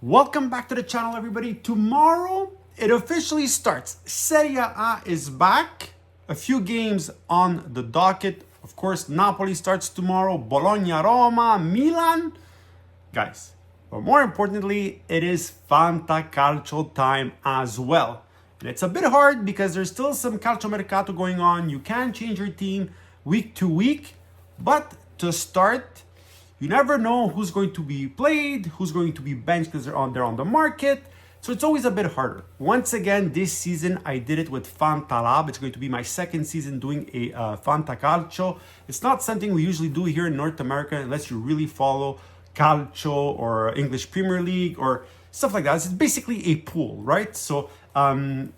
Welcome back to the channel, everybody. Tomorrow, it officially starts. Serie A is back. A few games on the docket. Of course, Napoli starts tomorrow. Bologna, Roma, Milan. Guys, but more importantly, it is Fantacalcio time as well. And it's a bit hard because there's still some calciomercato going on. You can change your team week to week. But to start, you never know who's going to be played, who's going to be benched because they're on the market. So it's always a bit harder. Once again, this season, I did it with Fantalab. It's going to be my second season doing a Fantacalcio. It's not something we usually do here in North America unless you really follow Calcio or English Premier League or stuff like that. It's basically a pool, right? So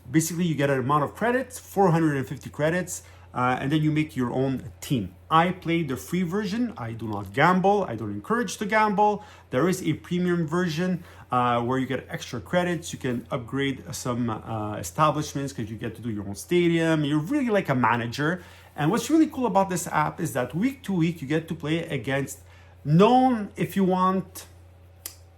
basically you get an amount of credits, 450 credits, and then you make your own team. I play the free version. I do not gamble. I don't encourage to gamble. There is a premium version where you get extra credits. You can upgrade some establishments because you get to do your own stadium. You're really like a manager. And what's really cool about this app is that week to week, you get to play against known, if you want,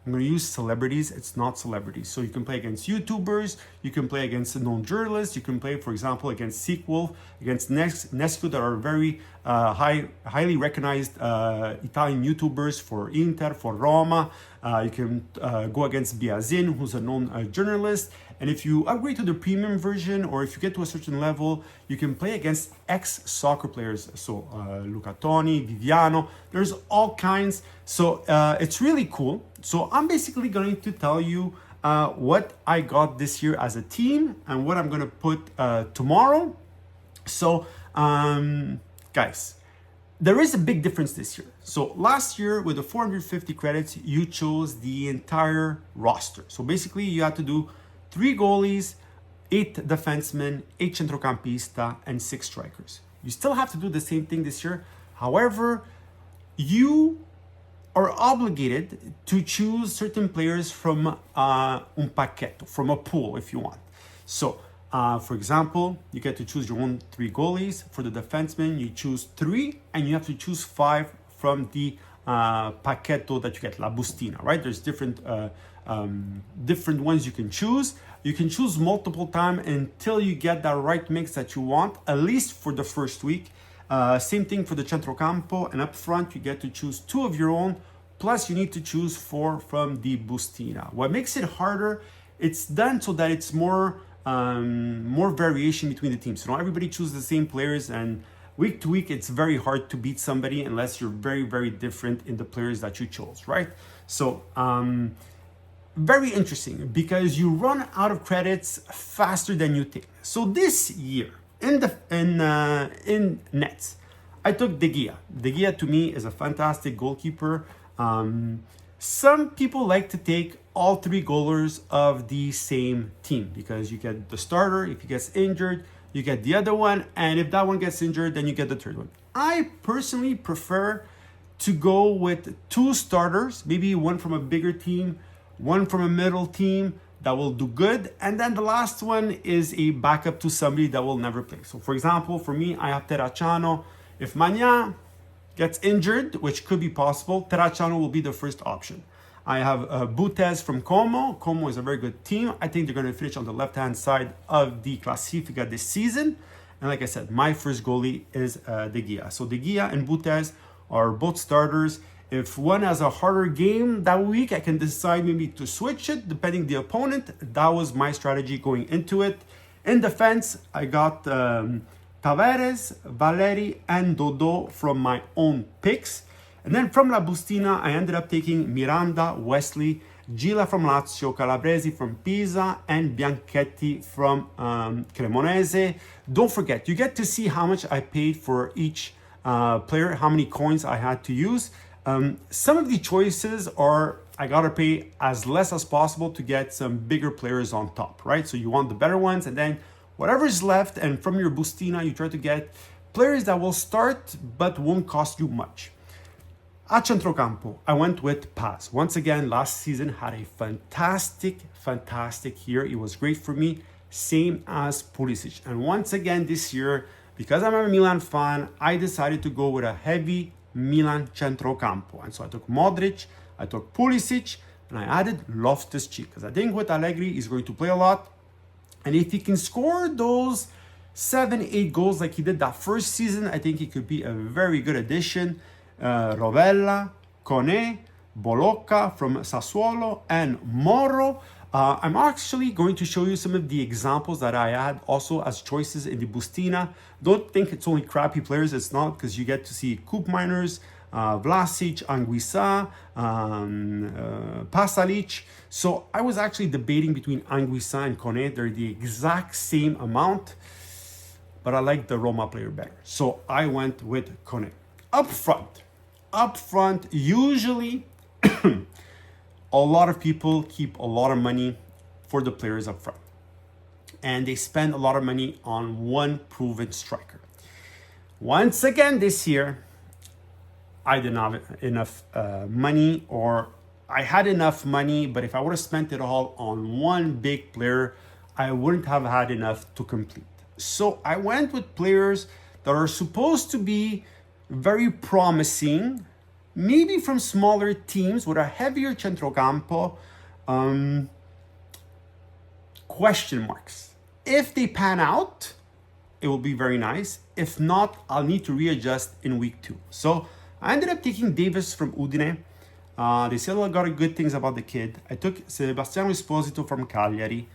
I'm going to use celebrities. It's not celebrities. So you can play against YouTubers. You can play against known journalists. You can play, for example, against Sequel, against Nesco that are very highly recognized Italian YouTubers for Inter, for Roma. You can go against Biazin, who's a known journalist. And if you upgrade to the premium version, or if you get to a certain level, you can play against ex-soccer players. So Luca Toni, Viviano, there's all kinds. So it's really cool. So I'm basically going to tell you what I got this year as a team and what I'm going to put tomorrow. So guys, there is a big difference this year. So last year with the 450 credits, you chose the entire roster. So basically you had to do 3 goalies, 8 defensemen, 8 centrocampista, and 6 strikers. You still have to do the same thing this year. However, you are obligated to choose certain players from un pacchetto, from a pool if you want. So, for example, you get to choose your own 3 goalies. For the defensemen, you choose 3, and you have to choose 5 from the pacchetto that you get, la bustina, right? There's different ones you can choose. You can choose multiple times until you get that right mix that you want, at least for the first week. Same thing for the centrocampo, and up front you get to choose 2 of your own, plus you need to choose 4 from the bustina. What makes it harder, it's done so that it's more variation between the teams. So not everybody chooses the same players, and week to week it's very hard to beat somebody unless you're very, very different in the players that you chose, right? So very interesting because you run out of credits faster than you think. So this year in nets, I took De Gea. De Gea to me is a fantastic goalkeeper. Some people like to take all 3 goalers of the same team because you get the starter. If he gets injured, you get the other one, and if that one gets injured, then you get the third one. I personally prefer to go with 2 starters, maybe one from a bigger team, one from a middle team that will do good, and then the last one is a backup to somebody that will never play. So for example, for me, I have Terracciano. If Magnan gets injured, which could be possible, Terracciano will be the first option. I have Butez from Como. Como is a very good team. I think they're going to finish on the left-hand side of the Classifica this season. And like I said, my first goalie is De Gea. So De Gea and Butez are both starters. If one has a harder game that week, I can decide maybe to switch it depending the opponent. That was my strategy going into it. In defense, I got Tavares, Valeri, and Dodo from my own picks. And then from La Bustina, I ended up taking Miranda, Wesley, Gila from Lazio, Calabresi from Pisa, and Bianchetti from Cremonese. Don't forget, you get to see how much I paid for each player, how many coins I had to use. Some of the choices are I gotta pay as less as possible to get some bigger players on top, right? So you want the better ones, and then whatever is left, and from your Bustina, you try to get players that will start but won't cost you much. At centrocampo, I went with PIACE. Once again, last season had a fantastic year. It was great for me, same as Pulisic. And once again this year, because I'm a Milan fan, I decided to go with a heavy Milan centrocampo. And so I took Modric, I took Pulisic, and I added Loftus-Cheek because I think with Allegri, he's going to play a lot. And if he can score those 7-8 goals like he did that first season, I think he could be a very good addition. Rovella, Kone, Bolocca from Sassuolo, and Moro. I'm actually going to show you some of the examples that I had also as choices in the Bustina. Don't think it's only crappy players. It's not, because you get to see Coupe Miners, Vlasic, Anguissa, Pasalic. So I was actually debating between Anguissa and Kone. They're the exact same amount, but I like the Roma player better. So I went with Kone. Up front, usually a lot of people keep a lot of money for the players up front, and they spend a lot of money on one proven striker. Once again this year, I didn't have enough money, or I had enough money, but if I would have spent it all on one big player, I wouldn't have had enough to complete. So I went with players that are supposed to be very promising, maybe from smaller teams with a heavier centrocampo, question marks. If they pan out, it will be very nice. If not, I'll need to readjust in week 2. So I ended up taking Davis from Udine. They said a lot of good things about the kid. I took Sebastiano Esposito from Cagliari.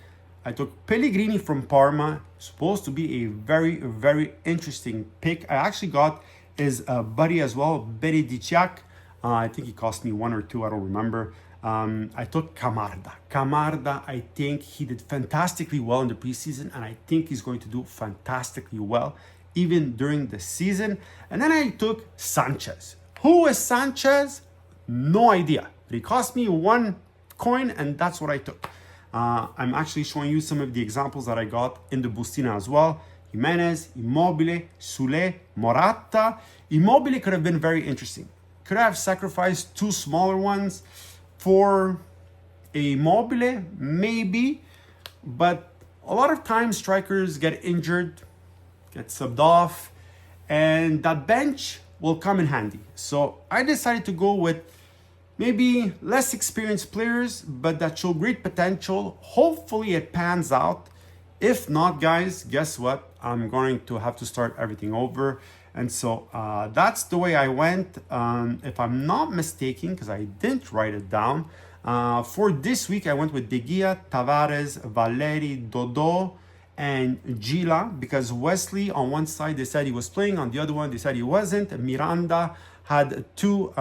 I took Pellegrini from Parma. Supposed to be a very, very interesting pick. I actually got his buddy as well, Berediciak. I think he cost me 1 or 2, I don't remember. I took Camarda. Camarda, I think he did fantastically well in the preseason, and I think he's going to do fantastically well even during the season. And then I took Sanchez. Who is Sanchez? No idea. But he cost me 1 coin, and that's what I took. I'm actually showing you some of the examples that I got in the Bustina as well. Jimenez, Immobile, Sule, Morata. Immobile could have been very interesting. Could I have sacrificed 2 smaller ones for Immobile? Maybe. But a lot of times strikers get injured, get subbed off, and that bench will come in handy. So I decided to go with maybe less experienced players, but that show great potential. Hopefully it pans out. If not, guys, guess what? I'm going to have to start everything over. And so that's the way I went. If I'm not mistaken, because I didn't write it down, for this week I went with De Gea, Tavares, Valeri, Dodo, and Gila, because Wesley on one side they said he was playing, on the other one they said he wasn't. Miranda had 2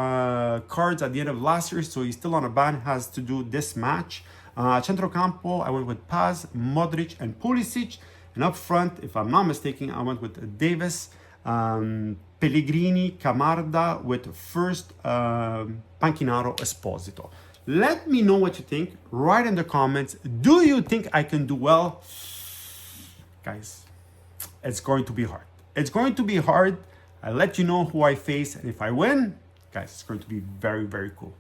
cards at the end of last year, so he's still on a ban, has to do this match. Centrocampo, I went with Paz, Modric, and Pulisic. And up front, if I'm not mistaken, I went with Davis, Pellegrini, Camarda, with first Panchinaro, Esposito. Let me know what you think. Write in the comments. Do you think I can do well? Guys, it's going to be hard. It's going to be hard. I'll let you know who I face. And if I win, guys, it's going to be very, very cool.